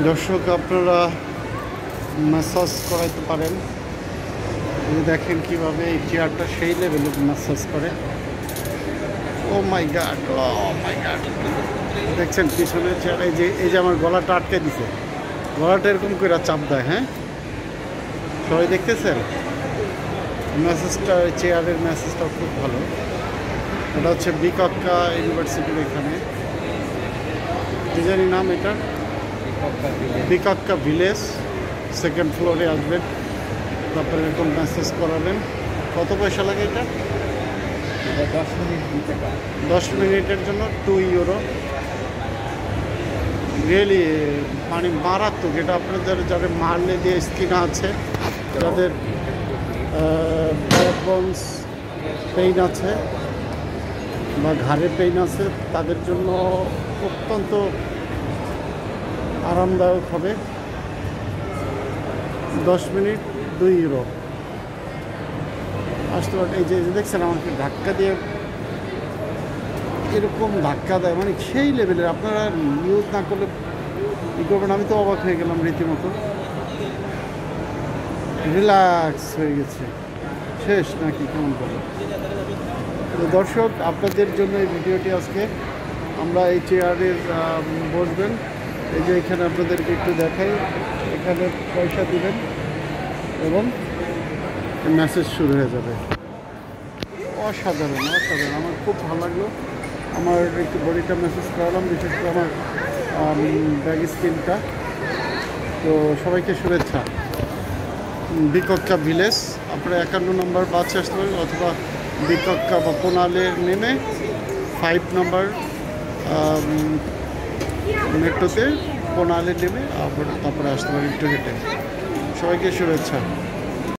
দর্শক আপনারা ম্যাসাজ করাইতে পারেন। দেখেন কিভাবে এই চেয়ারটা সেই লেভেলে ম্যাসাজ করে। ও মাই গড, ও মাই গড, দেখছেন পিছনের চেয়ার। এই যে আমার গলাটা আটকে দিছে, গলাটা এরকম করে চাপ দেয়। হ্যাঁ, সবাই দেখতেছেন ম্যাসেজটা, চেয়ারের ম্যাসেজটা খুব ভালো। এটা হচ্ছে বিকক্কা ইউনিভার্সিটির এখানে, কি জানি নাম এটা, বিকক্কা ভিলেজ। সেকেন্ড ফ্লোরে আসবেন, তারপরে এরকম ম্যাসেজ করাবেন। কত পয়সা লাগে এটা? 10 মিনিটের জন্য 2 ইউরো। রিয়েলি মানে মারাত্মক। এটা আপনাদের যাদের মারলে দিয়ে স্কিন আছে, যাদের ব্যাকবোনস পেইন আছে বা ঘাড়ে পেইন আছে, তাদের জন্য অত্যন্ত আরামদায়ক হবে। 10 মিনিট 2 ইউরো। আসতে পারেন। এই যে দেখছেন আমাকে ধাক্কা দিয়ে এরকম ধাক্কা দেয়, মানে সেই লেভেলের। আপনারা ইউজ না করলে কী করবেন? আমি তো অবাক হয়ে গেলাম রীতিমতো। রিল্যাক্স হয়ে গেছে। শেষ নাকি কেমন করে? তো দর্শক, আপনাদের জন্য এই ভিডিওটি আজকে। আমরা এই চেয়ারের বসবেন, এই যে এখানে আপনাদেরকে একটু দেখাই। এখানে পয়সা দিবেন এবং মেসেজ শুরু হয়ে যাবে। অসাধারণ, অসাধারণ। আমার খুব ভালো লাগলো। আমার একটু বডিটা মেসেজ করালাম, বিশেষ করে আমার ব্যাক স্কিনটা। তো সবাইকে শুভেচ্ছা। বিকক্কা ভিলেজ, আপনারা 51 নম্বর বাসে আসতে পারেন, অথবা বিকক্কা বা কোনালে নেমে 5 নম্বর মেট্রোতে কোনালে নেমে তারপরে আসতে পারেন একটু হেঁটে। সবাইকে শুভেচ্ছা।